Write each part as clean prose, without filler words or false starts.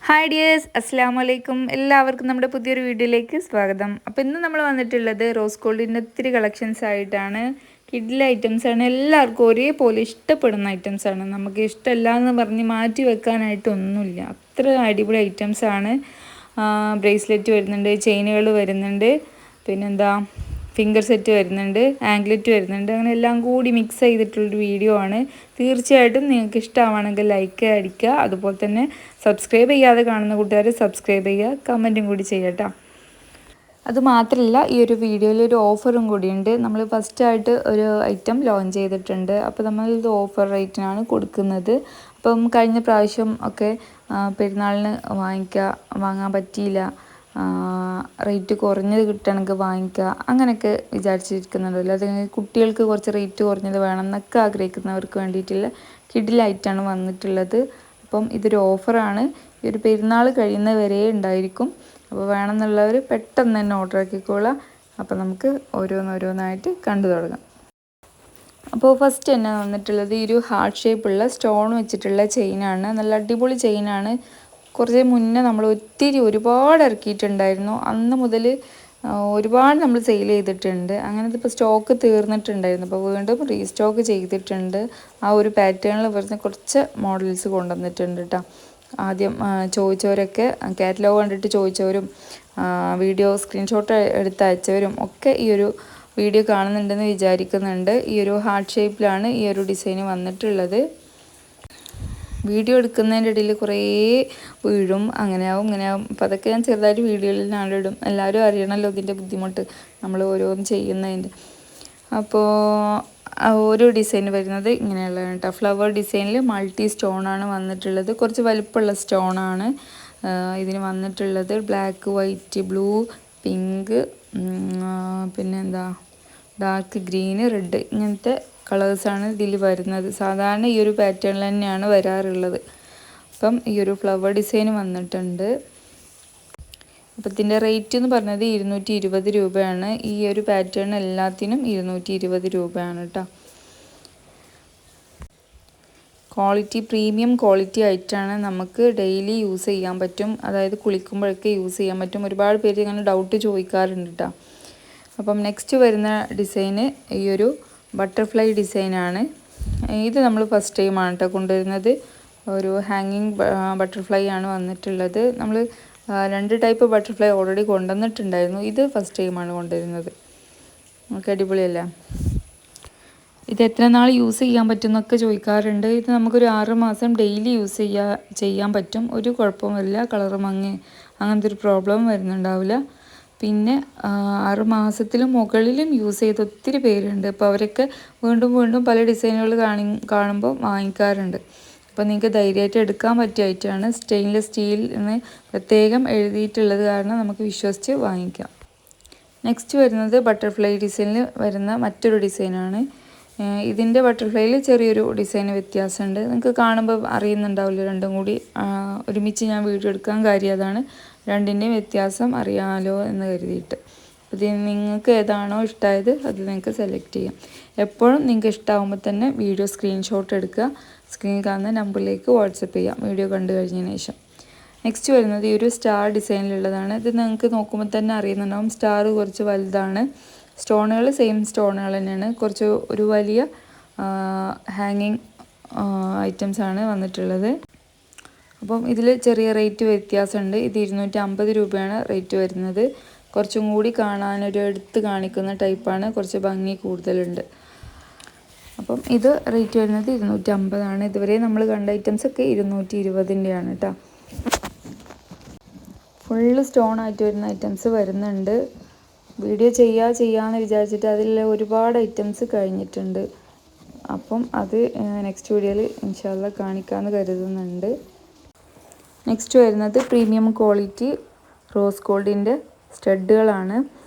Hi dears, അസ്സാം വലൈക്കും. എല്ലാവർക്കും നമ്മുടെ പുതിയൊരു വീഡിയോയിലേക്ക് സ്വാഗതം. അപ്പോൾ ഇന്ന് നമ്മൾ വന്നിട്ടുള്ളത് റോസ് ഗോൾഡിൻ്റെ ഒത്തിരി കളക്ഷൻസ് ആയിട്ടാണ്. കിഡിലെ ഐറ്റംസാണ്, എല്ലാവർക്കും ഒരേപോലെ ഇഷ്ടപ്പെടുന്ന ഐറ്റംസാണ്. നമുക്ക് ഇഷ്ടമല്ല എന്ന് പറഞ്ഞ് മാറ്റി വെക്കാനായിട്ടൊന്നുമില്ല, അത്ര അടിപൊളി ഐറ്റംസാണ്. ബ്രേസ്ലെറ്റ് വരുന്നുണ്ട്, ചെയിനുകൾ വരുന്നുണ്ട്, പിന്നെന്താ ഫിംഗർ സെറ്റ് വരുന്നുണ്ട്, ആംഗ്ലെറ്റ് വരുന്നുണ്ട്. അങ്ങനെ എല്ലാം കൂടി മിക്സ് ചെയ്തിട്ടുള്ളൊരു വീഡിയോ ആണ്. തീർച്ചയായിട്ടും നിങ്ങൾക്ക് ഇഷ്ടമാണെങ്കിൽ ലൈക്ക് അടിക്കുക. അതുപോലെ തന്നെ സബ്സ്ക്രൈബ് ചെയ്യാതെ കാണുന്ന കൂട്ടുകാർ സബ്സ്ക്രൈബ് ചെയ്യുക, കമൻറ്റും കൂടി ചെയ്യട്ടോ. അതുമാത്രമല്ല, ഈ ഒരു വീഡിയോയിൽ ഒരു ഓഫറും കൂടിയുണ്ട്. നമ്മൾ ഫസ്റ്റായിട്ട് ഒരു ഐറ്റം ലോഞ്ച് ചെയ്തിട്ടുണ്ട്. അപ്പോൾ നമ്മളിത് ഓഫർ റേറ്റിനാണ് കൊടുക്കുന്നത്. അപ്പം കഴിഞ്ഞ പ്രാവശ്യം ഒക്കെ പെരുന്നാളിന് വാങ്ങാൻ പറ്റിയില്ല, റേറ്റ് കുറഞ്ഞത് കിട്ടണമെങ്കിൽ വാങ്ങിക്കുക, അങ്ങനെയൊക്കെ വിചാരിച്ചിരിക്കുന്നുണ്ടല്ലോ. അത് കുട്ടികൾക്ക് കുറച്ച് റേറ്റ് കുറഞ്ഞത് വേണം എന്നൊക്കെ ആഗ്രഹിക്കുന്നവർക്ക് വേണ്ടിയിട്ടുള്ള കിഡിലായിട്ടാണ് വന്നിട്ടുള്ളത്. അപ്പം ഇതൊരു ഓഫറാണ്, ഈ ഒരു പെരുന്നാൾ കഴിയുന്നവരെ ഉണ്ടായിരിക്കും. അപ്പോൾ വേണമെന്നുള്ളവർ പെട്ടെന്ന് തന്നെ ഓർഡർ ആക്കിക്കോളാം. അപ്പോൾ നമുക്ക് ഓരോന്നോരോന്നായിട്ട് കണ്ടു തുടങ്ങാം. അപ്പോൾ ഫസ്റ്റ് തന്നെ വന്നിട്ടുള്ളത് ഈ ഒരു ഹാർട്ട് ഷേപ്പുള്ള സ്റ്റോൺ വെച്ചിട്ടുള്ള ചെയിനാണ്. നല്ല അടിപൊളി ചെയിനാണ്. കുറച്ച് മുന്നേ നമ്മൾ ഒരുപാട് ഇറക്കിയിട്ടുണ്ടായിരുന്നു. അന്ന് മുതൽ ഒരുപാട് നമ്മൾ സെയിൽ ചെയ്തിട്ടുണ്ട്. അങ്ങനത്തെ ഇപ്പോൾ സ്റ്റോക്ക് തീർന്നിട്ടുണ്ടായിരുന്നു. അപ്പോൾ വീണ്ടും റീസ്റ്റോക്ക് ചെയ്തിട്ടുണ്ട്. ആ ഒരു പാറ്റേണിൽ വരുന്ന കുറച്ച് മോഡൽസ് കൊണ്ടുവന്നിട്ടുണ്ട് കേട്ടോ. ആദ്യം ചോദിച്ചവരൊക്കെ കാറ്റലോഗ് കണ്ടിട്ട് ചോദിച്ചവരും വീഡിയോ സ്ക്രീൻഷോട്ട് എടുത്ത് അയച്ചവരും ഒക്കെ ഈ ഒരു വീഡിയോ കാണുന്നുണ്ടെന്ന് വിചാരിക്കുന്നുണ്ട്. ഈ ഒരു ഹാർട്ട് ഷേപ്പിലാണ് ഈ ഒരു ഡിസൈൻ വന്നിട്ടുള്ളത്. വീഡിയോ എടുക്കുന്നതിൻ്റെ ഇടയിൽ കുറേ വീഴും, അങ്ങനെയാവും ഇങ്ങനെയാവും. അപ്പോൾ അതൊക്കെ ഞാൻ ചെറുതായിട്ട് വീഡിയോയിൽ നാളിടും. എല്ലാവരും അറിയണമല്ലോ ഇതിൻ്റെ ബുദ്ധിമുട്ട് നമ്മൾ ഓരോന്നും ചെയ്യുന്നതിൻ്റെ. അപ്പോൾ ഓരോ ഡിസൈൻ വരുന്നത് ഇങ്ങനെയുള്ളതാണ് കേട്ടോ. ഫ്ലവർ ഡിസൈനിൽ മൾട്ടി സ്റ്റോണാണ് വന്നിട്ടുള്ളത്. കുറച്ച് വലിപ്പമുള്ള സ്റ്റോണാണ് ഇതിന് വന്നിട്ടുള്ളത്. ബ്ലാക്ക്, വൈറ്റ്, ബ്ലൂ, പിങ്ക്, പിന്നെന്താ ഡാർക്ക് ഗ്രീന്, റെഡ്, ഇങ്ങനത്തെ കളേഴ്സാണ് ഇതിൽ വരുന്നത്. സാധാരണ ഈ ഒരു പാറ്റേണിൽ തന്നെയാണ് വരാറുള്ളത്. അപ്പം ഈ ഒരു ഫ്ലവർ ഡിസൈൻ വന്നിട്ടുണ്ട്. അപ്പം ഇതിൻ്റെ റേറ്റ് എന്ന് പറഞ്ഞത് 220 രൂപയാണ്. ഈ ഒരു പാറ്റേൺ എല്ലാത്തിനും 220 രൂപയാണ് കേട്ടോ. ക്വാളിറ്റി പ്രീമിയം ക്വാളിറ്റി ആയിട്ടാണ്, നമുക്ക് ഡെയിലി യൂസ് ചെയ്യാൻ പറ്റും. അതായത് കുളിക്കുമ്പോഴൊക്കെ യൂസ് ചെയ്യാൻ പറ്റും. ഒരുപാട് പേര് ഇങ്ങനെ ഡൗട്ട് ചോദിക്കാറുണ്ട് കേട്ടോ. അപ്പം നെക്സ്റ്റ് വരുന്ന ഡിസൈന് ഈ ഒരു ബട്ടർഫ്ലൈ ഡിസൈനാണ്. ഇത് നമ്മൾ ഫസ്റ്റ് ടൈമാണ് കേട്ടോ കൊണ്ടുവരുന്നത്. ഒരു ഹാങ്ങിങ് ബട്ടർഫ്ലൈ ആണ് വന്നിട്ടുള്ളത്. നമ്മൾ 2 ടൈപ്പ് ബട്ടർഫ്ലൈ ഓൾറെഡി കൊണ്ടുവന്നിട്ടുണ്ടായിരുന്നു. ഇത് ഫസ്റ്റ് ടൈമാണ് കൊണ്ടുവരുന്നത്. നമുക്ക് അടിപൊളിയല്ലേ. ഇത് എത്ര നാൾ യൂസ് ചെയ്യാൻ പറ്റും എന്നൊക്കെ ചോദിക്കാറുണ്ട്. ഇത് നമുക്കൊരു 6 മാസം ഡെയിലി യൂസ് ചെയ്യാൻ പറ്റും. ഒരു കുഴപ്പമില്ല. കളർ മങ്ങി അങ്ങനത്തെ ഒരു പ്രോബ്ലം വരുന്നുണ്ടാവില്ല. പിന്നെ 6 മാസത്തിലും മുകളിലും യൂസ് ചെയ്ത് ഒത്തിരി പേരുണ്ട്. അപ്പോൾ അവരൊക്കെ വീണ്ടും വീണ്ടും പല ഡിസൈനുകൾ കാണുമ്പോൾ വാങ്ങിക്കാറുണ്ട്. അപ്പോൾ നിങ്ങൾക്ക് ധൈര്യമായിട്ട് എടുക്കാൻ പറ്റിയ ഐറ്റമാണ്. സ്റ്റെയിൻലെസ് സ്റ്റീൽ എന്ന് പ്രത്യേകം എഴുതിയിട്ടുള്ളത് കാരണം നമുക്ക് വിശ്വസിച്ച് വാങ്ങിക്കാം. നെക്സ്റ്റ് വരുന്നത് ബട്ടർഫ്ലൈ ഡിസൈനിൽ വരുന്ന മറ്റൊരു ഡിസൈനാണ്. ഇതിൻ്റെ ബട്ടർഫ്ലൈയിൽ ചെറിയൊരു ഡിസൈൻ വ്യത്യാസമുണ്ട്. നിങ്ങൾക്ക് കാണുമ്പോൾ അറിയുന്നുണ്ടാവില്ല. രണ്ടും കൂടി ഒരുമിച്ച് ഞാൻ വീഡിയോ എടുക്കാൻ കാര്യം അതാണ്. രണ്ടിൻ്റെയും വ്യത്യാസം അറിയാമല്ലോ എന്ന് കരുതിയിട്ട്. ഇത് നിങ്ങൾക്ക് ഏതാണോ ഇഷ്ടമായത് അത് നിങ്ങൾക്ക് സെലക്ട് ചെയ്യാം. എപ്പോഴും നിങ്ങൾക്ക് ഇഷ്ടമാകുമ്പോൾ തന്നെ വീഡിയോ സ്ക്രീൻഷോട്ട് എടുക്കുക, സ്ക്രീനിൽ കാണുന്ന നമ്പറിലേക്ക് വാട്സപ്പ് ചെയ്യാം വീഡിയോ കണ്ടു കഴിഞ്ഞതിന് ശേഷം. നെക്സ്റ്റ് വരുന്നത് ഈ ഒരു സ്റ്റാർ ഡിസൈനിലുള്ളതാണ്. ഇത് നിങ്ങൾക്ക് നോക്കുമ്പോൾ തന്നെ അറിയുന്നുണ്ടാവും. സ്റ്റാർ കുറച്ച് വലുതാണ്. സ്റ്റോണുകൾ സെയിം സ്റ്റോണുകൾ തന്നെയാണ്. കുറച്ച് ഒരു വലിയ ഹാങ്ങിങ് ഐറ്റംസാണ് വന്നിട്ടുള്ളത്. അപ്പം ഇതിൽ ചെറിയ റേറ്റ് വ്യത്യാസമുണ്ട്. ഇത് 250 രൂപയാണ് റേറ്റ് വരുന്നത്. കുറച്ചും കൂടി കാണാനൊരു എടുത്ത് കാണിക്കുന്ന ടൈപ്പാണ്, കുറച്ച് ഭംഗി കൂടുതലുണ്ട്. അപ്പം ഇത് റേറ്റ് വരുന്നത് 250 ഇതുവരെ നമ്മൾ കണ്ട ഐറ്റംസൊക്കെ 220-ൻ്റെയാണ് കേട്ടോ. ഫുള്ള് സ്റ്റോൺ ആയിട്ട് വരുന്ന ഐറ്റംസ് വരുന്നുണ്ട്. വീഡിയോ ചെയ്യാമെന്ന് വിചാരിച്ചിട്ട് അതിൽ ഒരുപാട് ഐറ്റംസ് കഴിഞ്ഞിട്ടുണ്ട്. അപ്പം അത് നെക്സ്റ്റ് വീഡിയോയിൽ ഇൻഷാല്ലാ കാണിക്കാമെന്ന് കരുതുന്നുണ്ട്. നെക്സ്റ്റ് വരുന്നത് പ്രീമിയം ക്വാളിറ്റി റോസ് ഗോൾഡിൻ്റെ സ്റ്റഡുകളാണ്.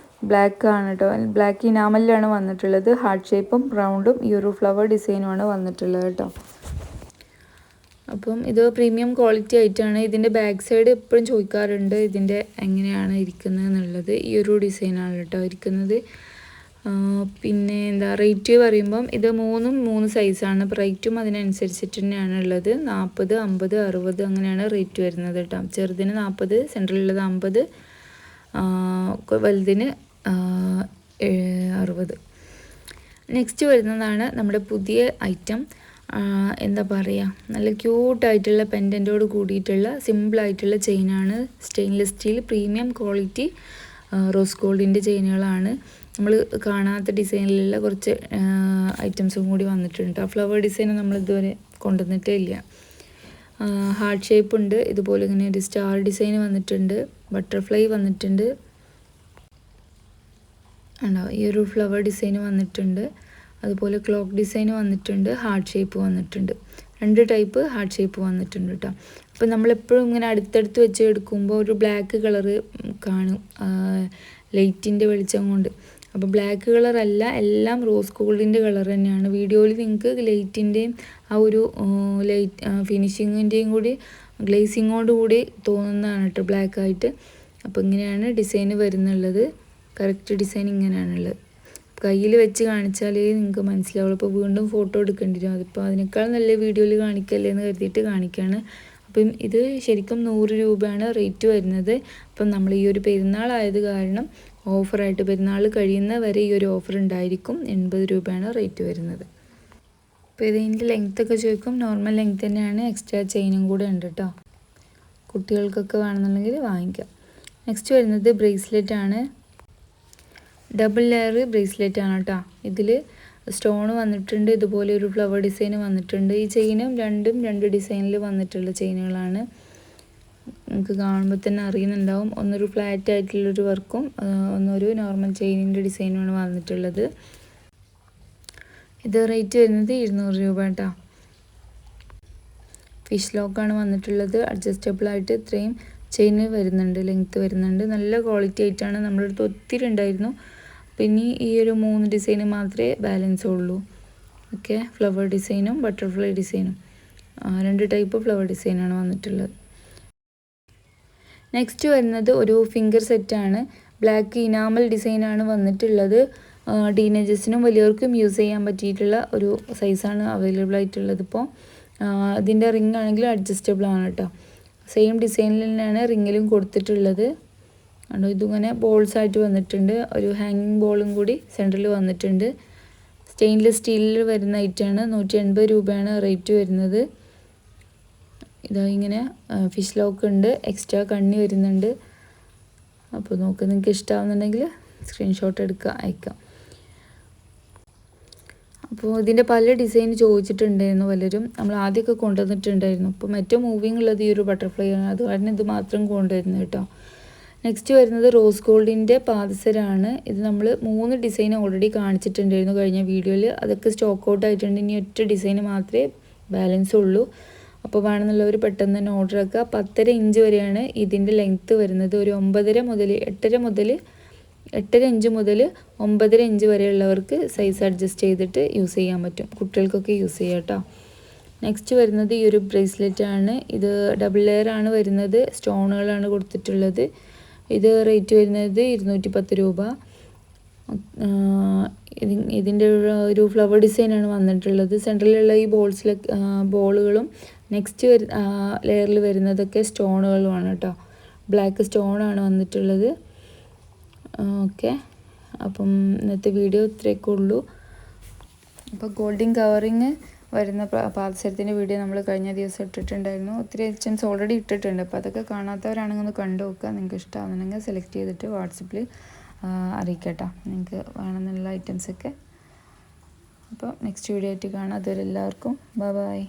ബ്ലാക്ക് ആണ് കേട്ടോ. ബ്ലാക്ക് ഇനാമലിലാണ് വന്നിട്ടുള്ളത്. ഹാർട്ട് ഷേപ്പും റൗണ്ടും ഈ ഒരു ഫ്ലവർ ഡിസൈനുമാണ് വന്നിട്ടുള്ളത് കേട്ടോ. അപ്പം ഇത് പ്രീമിയം ക്വാളിറ്റി ആയിട്ടാണ്. ഇതിൻ്റെ ബാക്ക് സൈഡ് എപ്പോഴും ചോദിക്കാറുണ്ട് ഇതിൻ്റെ എങ്ങനെയാണ് ഇരിക്കുന്നത് എന്നുള്ളത്. ഈ ഒരു ഡിസൈനാണ് കേട്ടോ ഇരിക്കുന്നത്. പിന്നെ എന്താ റേറ്റ് പറയുമ്പം ഇത് മൂന്നും 3 സൈസാണ്. അപ്പോൾ റേറ്റും അതിനനുസരിച്ചിട്ട് തന്നെയാണ് ഉള്ളത്. 40, 50, 60 അങ്ങനെയാണ് റേറ്റ് വരുന്നത് കേട്ടോ. ചെറുതിന് 40, സെൻട്രലുള്ളത് 50, വലുതിന് 60. നെക്സ്റ്റ് വരുന്നതാണ് നമ്മുടെ പുതിയ ഐറ്റം. എന്താ പറയുക, നല്ല ക്യൂട്ടായിട്ടുള്ള പെൻഡൻറ്റോട് കൂടിയിട്ടുള്ള സിമ്പിളായിട്ടുള്ള ചെയിനാണ്. Stainless steel premium quality rose ഗോൾഡിൻ്റെ ചെയിനുകളാണ്. നമ്മൾ കാണാത്ത ഡിസൈനിലുള്ള കുറച്ച് ഐറ്റംസും കൂടി വന്നിട്ടുണ്ട്. ആ ഫ്ലവർ ഡിസൈൻ നമ്മൾ ഇതുവരെ കൊണ്ടുവന്നിട്ടേ ഇല്ല. ഹാർട്ട് ഷേപ്പ് ഉണ്ട്, ഇതുപോലെ ഇങ്ങനെ ഒരു സ്റ്റാർ ഡിസൈൻ വന്നിട്ടുണ്ട്, ബട്ടർഫ്ലൈ വന്നിട്ടുണ്ട്, ഉണ്ടോ ഈ ഒരു ഫ്ലവർ ഡിസൈൻ വന്നിട്ടുണ്ട്, അതുപോലെ ക്ലോക്ക് ഡിസൈൻ വന്നിട്ടുണ്ട്, ഹാർട്ട് ഷേപ്പ് വന്നിട്ടുണ്ട്. 2 ടൈപ്പ് ഹാർട്ട് ഷേപ്പ് വന്നിട്ടുണ്ട് കേട്ടോ. അപ്പോൾ നമ്മളെപ്പോഴും ഇങ്ങനെ അടുത്തടുത്ത് വെച്ച് എടുക്കുമ്പോൾ ഒരു ബ്ലാക്ക് കളറ് കാണും ലൈറ്റിൻ്റെ വെളിച്ചം കൊണ്ട്. അപ്പോൾ ബ്ലാക്ക് കളറല്ല, എല്ലാം റോസ് ഗോൾഡിൻ്റെ കളർ തന്നെയാണ്. വീഡിയോയിൽ നിങ്ങൾക്ക് ലൈറ്റിൻ്റെയും ആ ഒരു ലൈറ്റ് ഫിനിഷിങ്ങിൻ്റെയും കൂടി ഗ്ലേസിങ്ങോട് കൂടി തോന്നുന്നതാണ് കേട്ടോ ബ്ലാക്കായിട്ട്. അപ്പോൾ ഇങ്ങനെയാണ് ഡിസൈൻ വരുന്നുള്ളത്. കറക്റ്റ് ഡിസൈൻ ഇങ്ങനെയാണുള്ളത്. കയ്യിൽ വെച്ച് കാണിച്ചാലേ നിങ്ങൾക്ക് മനസ്സിലാവുള്ളൂ. അപ്പോൾ വീണ്ടും ഫോട്ടോ എടുക്കേണ്ടി വരും. അതിപ്പോൾ അതിനേക്കാൾ നല്ല വീഡിയോയിൽ കാണിക്കല്ലേ എന്ന് കരുതിയിട്ട് കാണിക്കുകയാണ്. അപ്പം ഇത് ശരിക്കും 100 രൂപയാണ് റേറ്റ് വരുന്നത്. അപ്പം നമ്മൾ ഈ ഒരു പെരുന്നാളായത് കാരണം ഓഫറായിട്ട് പെരുന്നാൾ കഴിയുന്ന വരെ ഈ ഒരു ഓഫർ ഉണ്ടായിരിക്കും. 80 രൂപയാണ് റേറ്റ് വരുന്നത്. അപ്പോൾ ഇതിൻ്റെ ലെങ്ത്തൊക്കെ ചോദിക്കും. നോർമൽ ലെങ്ത് തന്നെയാണ്, എക്സ്ട്രാ ചെയിനും കൂടെ ഉണ്ട് കേട്ടോ. കുട്ടികൾക്കൊക്കെ വേണമെന്നുണ്ടെങ്കിൽ വാങ്ങിക്കാം. നെക്സ്റ്റ് വരുന്നത് ബ്രേസ്ലെറ്റ് ആണ്. ഡബിൾ ലെയർ ബ്രേസ്ലെറ്റ് ആണ് കേട്ടോ. ഇതിൽ സ്റ്റോൺ വന്നിട്ടുണ്ട്, ഇതുപോലെ ഒരു ഫ്ലവർ ഡിസൈൻ വന്നിട്ടുണ്ട്. ഈ ചെയിനും രണ്ടും 2 ഡിസൈനിൽ വന്നിട്ടുള്ള ചെയിനുകളാണ്. നമുക്ക് കാണുമ്പോൾ തന്നെ അറിയുന്നുണ്ടാവും. ഒന്നൊരു ഫ്ലാറ്റ് ആയിട്ടുള്ളൊരു വർക്കും ഒന്നൊരു നോർമൽ ചെയിനിൻ്റെ ഡിസൈനുമാണ് വന്നിട്ടുള്ളത്. ഇത് റേറ്റ് വരുന്നത് 200 രൂപ കേട്ടോ. ഫിഷ് ലോക്കാണ് വന്നിട്ടുള്ളത്. അഡ്ജസ്റ്റബിൾ ആയിട്ട് ഇത്രയും ചെയിൻ വരുന്നുണ്ട്, ലെങ്ത്ത് വരുന്നുണ്ട്. നല്ല ക്വാളിറ്റി ആയിട്ടാണ്. നമ്മുടെ അടുത്ത് ഒത്തിരി ഉണ്ടായിരുന്നു. പിന്നെ ഈ ഒരു 3 ഡിസൈന് മാത്രമേ ബാലൻസ് ഉള്ളൂ. ഓക്കെ, ഫ്ലവർ ഡിസൈനും ബട്ടർഫ്ലൈ ഡിസൈനും 2 ടൈപ്പ് ഫ്ലവർ ഡിസൈനാണ് വന്നിട്ടുള്ളത്. നെക്സ്റ്റ് വരുന്നത് ഒരു ഫിംഗർ സെറ്റാണ്. ബ്ലാക്ക് ഇനാമൽ ഡിസൈനാണ് വന്നിട്ടുള്ളത്. ടീനേജേഴ്സിനും വലിയവർക്കും യൂസ് ചെയ്യാൻ പറ്റിയിട്ടുള്ള ഒരു സൈസാണ് അവൈലബിൾ ആയിട്ടുള്ളത്. ഇപ്പോൾ ഇതിൻ്റെ റിംഗ് ആണെങ്കിൽ അഡ്ജസ്റ്റബിൾ ആണ് കേട്ടോ. സെയിം ഡിസൈനിൽ തന്നെയാണ് റിങ്ങിലും കൊടുത്തിട്ടുള്ളത്. കണ്ടോ, ഇതിങ്ങനെ ബോൾസ് ആയിട്ട് വന്നിട്ടുണ്ട്. ഒരു ഹാങ്ങിങ് ബോളും കൂടി സെൻറ്ററിൽ വന്നിട്ടുണ്ട്. സ്റ്റെയിൻലെസ് സ്റ്റീലിൽ വരുന്ന ഐറ്റമാണ്. 180 രൂപയാണ് റേറ്റ് വരുന്നത്. ഇതാ ഇങ്ങനെ ഫിഷ് ലോക്ക് ഉണ്ട്, എക്സ്ട്രാ കണ്ണി വരുന്നുണ്ട്. അപ്പോൾ നിങ്ങൾക്ക് ഇഷ്ടമാവുന്നുണ്ടെങ്കിൽ സ്ക്രീൻഷോട്ട് എടുക്കുക, അയക്കാം. അപ്പോൾ ഇതിൻ്റെ പല ഡിസൈൻ ചോദിച്ചിട്ടുണ്ടായിരുന്നു പലരും. നമ്മൾ ആദ്യമൊക്കെ കൊണ്ടുവന്നിട്ടുണ്ടായിരുന്നു. അപ്പോൾ മറ്റേ മൂവിങ് ഉള്ളത് ഈ ഒരു ബട്ടർഫ്ലൈ ആണ്, അത് കാരണം ഇത് മാത്രം കൊണ്ടുവരുന്നത് കേട്ടോ. നെക്സ്റ്റ് വരുന്നത് റോസ് ഗോൾഡിൻ്റെ പാദസരമാണ്. ഇത് നമ്മൾ 3 ഡിസൈൻ ഓൾറെഡി കാണിച്ചിട്ടുണ്ടായിരുന്നു കഴിഞ്ഞ വീഡിയോയിൽ. അതൊക്കെ സ്റ്റോക്ക് ഔട്ട് ആയിട്ടുണ്ട്. ഇനി ഒറ്റ ഡിസൈൻ മാത്രമേ ബാലൻസ് ഉള്ളൂ. അപ്പോൾ വേണമെന്നുള്ളവർ പെട്ടെന്ന് തന്നെ ഓർഡർ ആക്കുക. 10.5 ഇഞ്ച് വരെയാണ് ഇതിൻ്റെ ലെങ്ത്ത് വരുന്നത്. ഒരു 8.5 ഇഞ്ച് മുതൽ 9.5 ഇഞ്ച് വരെയുള്ളവർക്ക് സൈസ് അഡ്ജസ്റ്റ് ചെയ്തിട്ട് യൂസ് ചെയ്യാൻ പറ്റും. കുട്ടികൾക്കൊക്കെ യൂസ് ചെയ്യാം കേട്ടോ. നെക്സ്റ്റ് വരുന്നത് ഈ ഒരു ബ്രേസ്ലെറ്റ് ആണ്. ഇത് ഡബിൾ ലെയർ ആണ് വരുന്നത്. സ്റ്റോണുകളാണ് കൊടുത്തിട്ടുള്ളത്. ഇത് റേറ്റ് വരുന്നത് 210 രൂപ. ഇതിൻ്റെ ഒരു ഫ്ലവർ ഡിസൈനാണ് വന്നിട്ടുള്ളത്. സെൻട്രലിലുള്ള ഈ ബോളുകളും നെക്സ്റ്റ് ലെയറിൽ വരുന്നതൊക്കെ സ്റ്റോണുകളുമാണ് കേട്ടോ. ബ്ലാക്ക് സ്റ്റോണാണ് വന്നിട്ടുള്ളത്. ഓക്കെ, അപ്പം ഇന്നത്തെ വീഡിയോ ഇത്രയൊക്കെ ഉള്ളൂ. അപ്പോൾ ഗോൾഡൻ കവറിങ് വരുന്ന പാദസരത്തിൻ്റെ വീഡിയോ നമ്മൾ കഴിഞ്ഞ ദിവസം ഇട്ടിട്ടുണ്ടായിരുന്നു. ഒത്തിരി ഐറ്റംസ് ഓൾറെഡി ഇട്ടിട്ടുണ്ട്. അപ്പോൾ അതൊക്കെ കാണാത്തവരാണെങ്കിൽ ഒന്ന് കണ്ടു നോക്കുക. നിങ്ങൾക്ക് ഇഷ്ടമാണെന്നുണ്ടെങ്കിൽ സെലക്ട് ചെയ്തിട്ട് വാട്സപ്പിൽ അറിയിക്കട്ടോ നിങ്ങൾക്ക് വേണമെന്നുള്ള ഐറ്റംസൊക്കെ. അപ്പോൾ നെക്സ്റ്റ് വീഡിയോ ആയിട്ട് കാണാം. അതുവരെ എല്ലാവർക്കും ബൈ.